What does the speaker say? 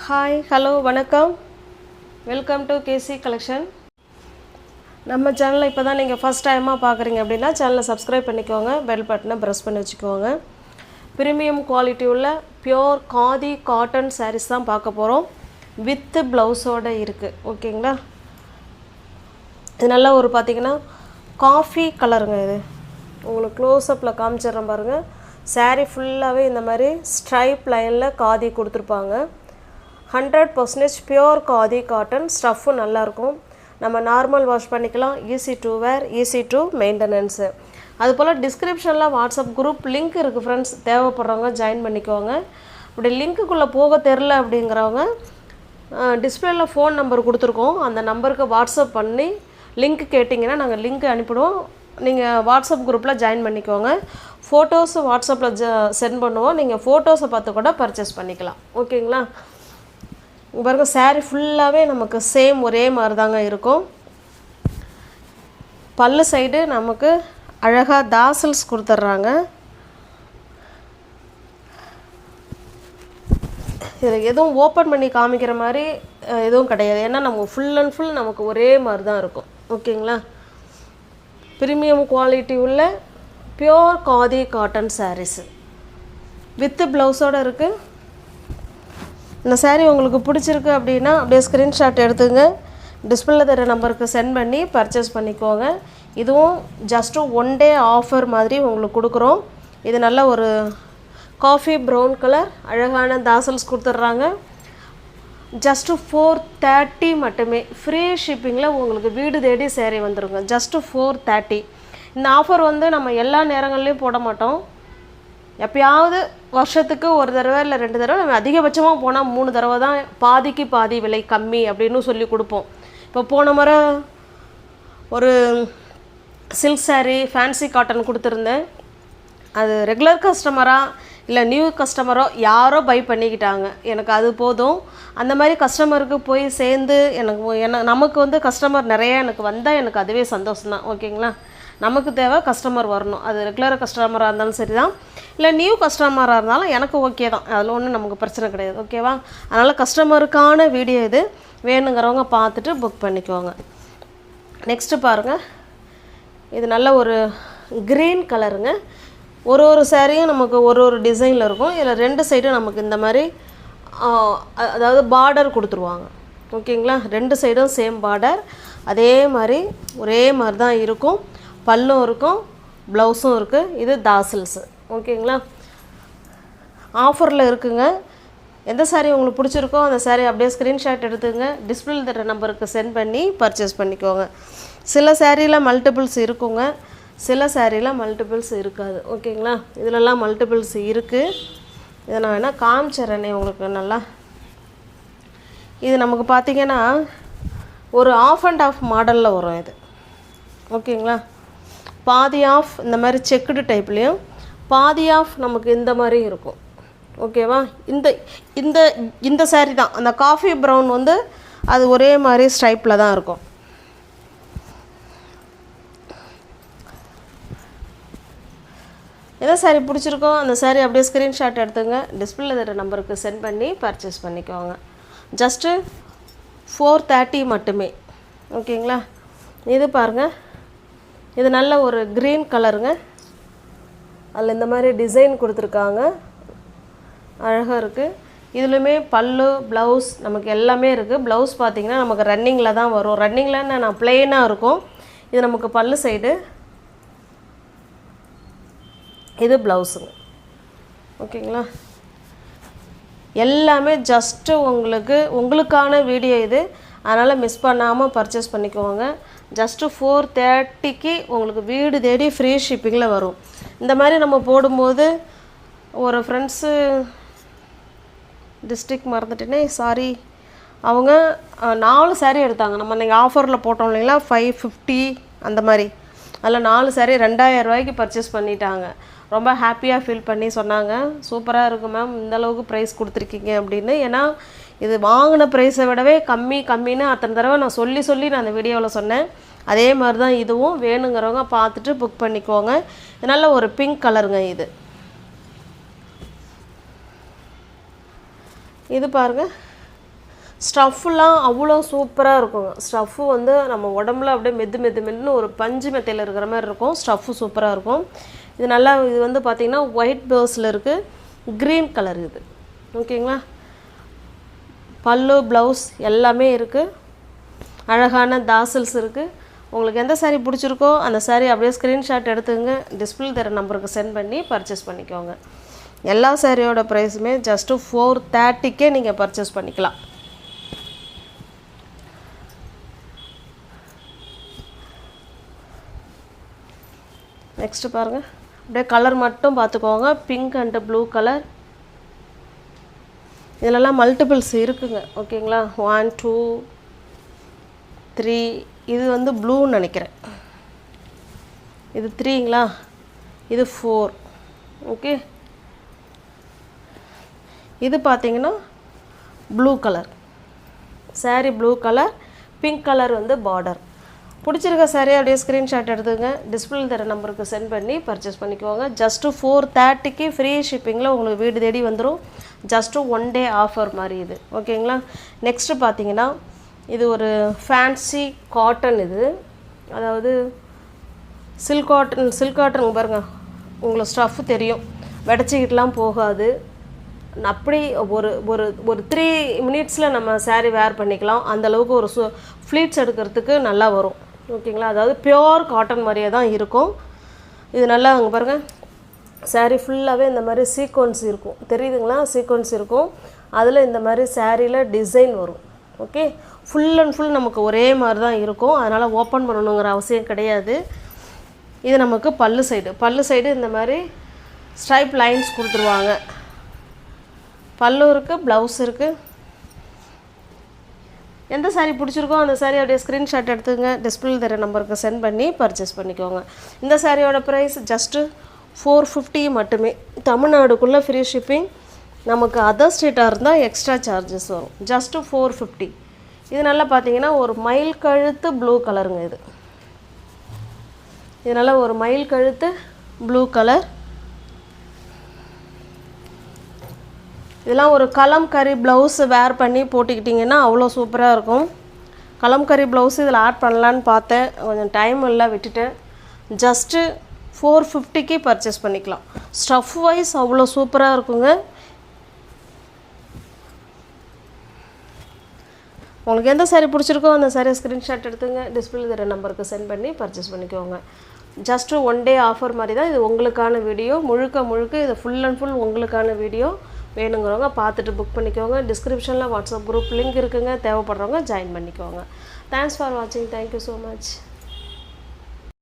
Hi hello வணக்கம் welcome to KC collection. நம்ம சேனலை இப்போ தான் நீங்கள் ஃபஸ்ட் டைமாக பார்க்குறீங்க அப்படின்னா சேனலை சப்ஸ்கிரைப் பண்ணிக்கோங்க, பெல் பட்டனை ப்ரெஸ் பண்ணி வச்சுக்கோங்க. ப்ரீமியம் குவாலிட்டி உள்ள பியோர் காதி காட்டன் சாரீஸ் தான் பார்க்க போகிறோம். வித்து ப்ளவுஸோடு இருக்குது. ஓகேங்களா, இது நல்லா ஒரு பார்த்திங்கன்னா காஃபி கலருங்க. இது உங்களுக்கு க்ளோஸ்அப்பில் காமிச்சிட்றேன் பாருங்கள். சாரீ ஃபுல்லாகவே இந்த மாதிரி ஸ்ட்ரைப் லைனில் காதி கொடுத்துருப்பாங்க. 100% பியோர் காதி காட்டன். ஸ்டஃப்பு நல்லாயிருக்கும். நம்ம நார்மல் வாஷ் பண்ணிக்கலாம். Easy to wear, easy to maintenance. அதுபோல் டிஸ்கிரிப்ஷனில் வாட்ஸ்அப் குரூப் லிங்க் இருக்குது ஃப்ரெண்ட்ஸ். தேவைப்படுறவங்க ஜாயின் பண்ணிக்கோங்க. இப்படி லிங்க்குள்ளே போக தெரில அப்படிங்கிறவங்க டிஸ்பிளேயில் ஃபோன் நம்பர் கொடுத்துருக்கோம். அந்த நம்பருக்கு வாட்ஸ்அப் பண்ணி லிங்க் கேட்டிங்கன்னா நாங்கள் லிங்க் அனுப்பிடுவோம். நீங்கள் வாட்ஸ்அப் குரூப்பில் ஜாயின் பண்ணிக்கோங்க. ஃபோட்டோஸ் வாட்ஸ்அப்பில் சென்ட் பண்ணுவோம். நீங்கள் ஃபோட்டோஸை பார்த்து கூட பர்ச்சேஸ் பண்ணிக்கலாம். ஓகேங்களா, பாருங்கள் சாரீ ஃபுல்லாகவே நமக்கு சேம் ஒரே மாதிரி தாங்க இருக்கும். பல்லு சைடு நமக்கு அழகாக தாசல்ஸ் கொடுத்துட்றாங்க. இதில் எதுவும் ஓப்பன் பண்ணி காமிக்கிற மாதிரி எதுவும் கிடையாது. ஏன்னா நம்ம ஃபுல் அண்ட் ஃபுல் நமக்கு ஒரே மாதிரி தான் இருக்கும். ஓகேங்களா, ப்ரீமியம் குவாலிட்டி உள்ள pure khadi cotton sarees with ப்ளவுஸோடு இருக்குது. இந்த சாரீ உங்களுக்கு பிடிச்சிருக்கு அப்படின்னா அப்படியே ஸ்க்ரீன்ஷாட் எடுத்துங்க. டிஸ்பிளேல தர நம்பருக்கு சென்ட் பண்ணி பர்ச்சேஸ் பண்ணிக்கோங்க. இதுவும் ஜஸ்ட்டு 1 டே ஆஃபர் மாதிரி உங்களுக்கு கொடுக்குறோம். இது நல்ல ஒரு காஃபி ப்ரௌன் கலர் அழகான தாசல்ஸ் கொடுத்துட்றாங்க. ஜஸ்ட்டு 430 மட்டுமே. ஃப்ரீ ஷிப்பிங்கில் உங்களுக்கு வீடு தேடி சாரீ வந்துடுங்க. ஜஸ்ட்டு 430. இந்த ஆஃபர் நம்ம எல்லா நேரங்கள்லேயும் போட மாட்டோம். எப்பயாவது வருஷத்துக்கு ஒரு தடவை இல்லை 2 தடவை, நம்ம அதிகபட்சமாக போனால் 3 தடவை தான் பாதிக்கு பாதி விலை கம்மி அப்படின்னு சொல்லி கொடுப்போம். இப்போ போன முறை ஒரு சில்க் சாரீ ஃபேன்சி காட்டன் கொடுத்துருந்தேன். அது ரெகுலர் கஸ்டமராக இல்லை நியூ கஸ்டமரோ யாரோ பை பண்ணிக்கிட்டாங்க. எனக்கு அது போதும். அந்த மாதிரி கஸ்டமருக்கு போய் சேர்ந்து நமக்கு கஸ்டமர் நிறையா எனக்கு வந்தால் எனக்கு அதுவே சந்தோஷம்தான். ஓகேங்களா, நமக்கு தேவை கஸ்டமர் வரணும். அது ரெகுலர் கஸ்டமராக இருந்தாலும் சரி தான், இல்லை நியூ கஸ்டமராக இருந்தாலும் எனக்கு ஓகே தான். அதில் ஒன்றும் நமக்கு பிரச்சனை கிடையாது. ஓகேவா, அதனால் கஸ்டமருக்கான வீடியோ இது. வேணுங்கிறவங்க பார்த்துட்டு புக் பண்ணிக்குவாங்க. நெக்ஸ்ட்டு பாருங்கள், இது நல்ல ஒரு க்ரீன் கலருங்க. ஒரு சாரியும் நமக்கு ஒரு டிசைனில் இருக்கும். இதில் 2 சைடும் நமக்கு இந்த மாதிரி அதாவது பார்டர் கொடுத்துருவாங்க. ஓகேங்களா, 2 சைடும் சேம் பார்டர். அதே மாதிரி ஒரே மாதிரி தான் இருக்கும். பல்லும் இருக்கும், ப்ளவுஸும் இருக்குது. இது தாசில்ஸு. ஓகேங்களா, ஆஃபரில் இருக்குங்க. எந்த சாரீ உங்களுக்கு பிடிச்சிருக்கோ அந்த சாரீ அப்படியே ஸ்க்ரீன்ஷாட் எடுத்துங்க. டிஸ்பிளேல தர நம்பருக்கு சென்ட் பண்ணி பர்ச்சேஸ் பண்ணிக்கோங்க. சில சாரியில் மல்டிபிள்ஸ் இருக்குங்க, சில சாரியில் மல்டிபிள்ஸ் இருக்காது. ஓகேங்களா, இதிலெல்லாம் மல்டிபிள்ஸ் இருக்குது. இதை நான் வேணால் காமிச்சிட்றேனே உங்களுக்கு நல்லா. இது நமக்கு பார்த்திங்கன்னா ஒரு ஆஃப் அண்ட் ஆஃப் மாடலில் வரும் இது. ஓகேங்களா, பாதி ஆஃப் இந்த மாதிரி செக்குடு டைப்லேயும், பாதி ஆஃப் நமக்கு இந்த மாதிரி இருக்கும். ஓகேவா, இந்த சாரீ தான் அந்த காஃபி ப்ரௌன் அது ஒரே மாதிரி ஸ்ட்ரைப்பில் தான் இருக்கும். எந்த சாரீ பிடிச்சிருக்கோ அந்த சாரீ அப்படியே ஸ்க்ரீன்ஷாட் எடுத்துங்க. டிஸ்பிளேல தர நம்பருக்கு சென்ட் பண்ணி பர்ச்சேஸ் பண்ணிக்கோங்க. ஜஸ்ட்டு 430 மட்டுமே. ஓகேங்களா, இது பாருங்கள், இது நல்ல ஒரு க்ரீன் கலருங்க. அதில் இந்த மாதிரி டிசைன் கொடுத்துருக்காங்க, அழகாக இருக்குது. இதுலையுமே பல்லு ப்ளவுஸ் நமக்கு எல்லாமே இருக்குது. ப்ளவுஸ் பார்த்திங்கன்னா நமக்கு ரன்னிங்கில் தான் வரும். ரன்னிங்கில் நான் ப்ளெயினாக இருக்கும். இது நமக்கு பல்லு சைடு, இது ப்ளவுஸுங்க. ஓகேங்களா, எல்லாமே ஜஸ்ட்டு உங்களுக்கான வீடியோ இது. அதனால் மிஸ் பண்ணாமல் பர்ச்சேஸ் பண்ணிக்கோங்க. ஜஸ்ட்டு 430க்கு உங்களுக்கு வீடு தேடி ஃப்ரீ ஷிப்பிங்கில் வரும். இந்த மாதிரி நம்ம போடும்போது ஒரு ஃப்ரெண்ட்ஸு டிஸ்ட்ரிக்ட் மறந்துட்டேனே, சாரி, அவங்க 4 சாரீ எடுத்தாங்க. நம்ம நீங்கள் ஆஃபரில் போட்டோம் இல்லைங்களா, 550 அந்த மாதிரி. அதில் 4 சாரீ 2000 ரூபாய்க்கு பர்ச்சேஸ் பண்ணிட்டாங்க. ரொம்ப ஹாப்பியாக ஃபீல் பண்ணி சொன்னாங்க, சூப்பராக இருக்கும் மேம், இந்தளவுக்கு ப்ரைஸ் கொடுத்துருக்கீங்க அப்படின்னு. ஏன்னா இது வாங்கின ப்ரைஸை விடவே கம்மின்னு அத்தனை தடவை நான் சொல்லி நான் அந்த வீடியோவில் சொன்னேன். அதே மாதிரி தான் இதுவும். வேணுங்கிறவங்க பார்த்துட்டு புக் பண்ணிக்கோங்க. இது நல்ல ஒரு பிங்க் கலருங்க. இது பாருங்கள், ஸ்டஃப்லாம் அவ்வளோ சூப்பராக இருக்குங்க. ஸ்டஃப்பு வந்து நம்ம உடம்புல அப்படியே மெதுன்னு ஒரு பஞ்சு மெத்தையில் இருக்கிற மாதிரி இருக்கும். ஸ்டஃப்பு சூப்பராக இருக்கும். இது நல்லா இது வந்து பார்த்திங்கன்னா ஒயிட் பேஸில் இருக்குது, க்ரீன் கலர் இது. ஓகேங்களா, பல்லு ப்ளவுஸ் எல்லாமே இருக்குது. அழகான தாசல்ஸ் இருக்குது. உங்களுக்கு எந்த சாரீ பிடிச்சிருக்கோ அந்த சாரீ அப்படியே ஸ்க்ரீன்ஷாட் எடுத்துங்க, டிஸ்பிளே தர நம்பருக்கு சென்ட் பண்ணி பர்ச்சேஸ் பண்ணிக்கோங்க. எல்லா சாரியோட ப்ரைஸுமே ஜஸ்ட்டு 430க்கே நீங்கள் பர்ச்சேஸ் பண்ணிக்கலாம். நெக்ஸ்ட்டு பாருங்கள், அப்படியே கலர் மட்டும் பார்த்துக்கோங்க. Pink and blue colour. இதிலெல்லாம் மல்டிபிள்ஸ் இருக்குங்க. ஓகேங்களா, 1 2 3. இது வந்து ப்ளூன்னு நினைக்கிறேன். இது 3ங்களா, இது 4. ஓகே, இது பார்த்தீங்கன்னா blue colour sari, blue colour, pink colour வந்து பார்டர். பிடிச்சிருக்க சாரீ அப்படியே ஸ்க்ரீன்ஷாட் எடுத்துங்க, டிஸ்பிளே தர நம்பருக்கு சென்ட் பண்ணி பர்ச்சேஸ் பண்ணிக்கோங்க. ஜஸ்ட்டு 430க்கு ஃப்ரீ ஷிப்பிங்கில் உங்களுக்கு வீடு தேடி வந்துடும். ஜஸ்ட்டு 1 டே ஆஃபர் மாதிரி இது. ஓகேங்களா, நெக்ஸ்ட்டு பார்த்தீங்கன்னா இது ஒரு ஃபேன்சி காட்டன். இது அதாவது சில்க் காட்டன் பாருங்கள், உங்களுக்கு ஸ்டஃப் தெரியும், வெடச்சிக்கிட்டுலாம் போகாது. அப்படி ஒரு ஒரு ஒரு 3 மினிட்ஸில் நம்ம சாரீ வேர் பண்ணிக்கலாம். அந்தளவுக்கு ஒரு ஃப்ளீட்ஸ் எடுக்கிறதுக்கு நல்லா வரும். ஓகேங்களா, அதாவது பியோர் காட்டன் மாதிரியே தான் இருக்கும். இது நல்லா அங்கே பாருங்கள், சாரீ ஃபுல்லாகவே இந்த மாதிரி சீக்வன்ஸ் இருக்கும், தெரியுதுங்களா, சீக்வன்ஸ் இருக்கும். அதில் இந்த மாதிரி சாரியில் டிசைன் வரும். ஓகே, ஃபுல் அண்ட் ஃபுல் நமக்கு ஒரே மாதிரி தான் இருக்கும். அதனால் ஓப்பன் பண்ணணுங்கிற அவசியம் கிடையாது. இது நமக்கு பல்லு சைடு இந்த மாதிரி ஸ்ட்ரைப் லைன்ஸ் கொடுத்துருவாங்க. பல்லு இருக்குது, ப்ளவுஸ் இருக்குது. எந்த சாரீ பிடிச்சிருக்கோ அந்த சாரீ அப்படியே ஸ்க்ரீன்ஷாட் எடுத்துங்க, டிஸ்பிளே தர நம்பருக்கு சென்ட் பண்ணி பர்ச்சேஸ் பண்ணிக்கோங்க. இந்த சாரியோட ப்ரைஸ் ஜஸ்ட்டு 450 மட்டுமே. தமிழ்நாடுக்குள்ளே ஃப்ரீ ஷிப்பிங். நமக்கு அதர் ஸ்டேட்டாக இருந்தால் எக்ஸ்ட்ரா சார்ஜஸ் வரும். ஜஸ்ட்டு 450. இது நல்லா பார்த்தீங்கன்னா ஒரு மயில் கழுத்து ப்ளூ கலருங்க. இது நல்லா ஒரு மயில் கழுத்து ப்ளூ கலர். இதெல்லாம் ஒரு கலம்கரி ப்ளவுஸ் வேர் பண்ணி போட்டுக்கிட்டிங்கன்னா அவ்வளோ சூப்பராக இருக்கும். கலம்கரி ப்ளவுஸ் இதில் ஆட் பண்ணலான்னு பார்த்தேன், கொஞ்சம் டைம் இல்லை, விட்டுட்டேன். ஜஸ்ட்டு 450க்கு பர்ச்சேஸ் பண்ணிக்கலாம். ஸ்டஃப் வைஸ் அவ்வளோ சூப்பராக இருக்குங்க. உங்களுக்கு எந்த சாரீ பிடிச்சிருக்கோ அந்த சாரியை ஸ்க்ரீன்ஷாட் எடுத்துங்க, டிஸ்பிளே தர நம்பருக்கு சென்ட் பண்ணி பர்ச்சேஸ் பண்ணிக்கோங்க. ஜஸ்ட்டு 1 டே ஆஃபர் மாதிரி தான் இது. உங்களுக்கான வீடியோ முழுக்க இது ஃபுல் அண்ட் ஃபுல் உங்களுக்கான வீடியோ. வேணுங்கிறவங்க பார்த்துட்டு புக் பண்ணிக்கோங்க. டிஸ்கிரிப்ஷனில் வாட்ஸ்அப் குரூப் லிங்க் இருக்குங்க, தேவைப்படுறவங்க ஜாயின் பண்ணிக்கோங்க. தேங்க்ஸ் ஃபார் வாட்சிங். Thank you so much.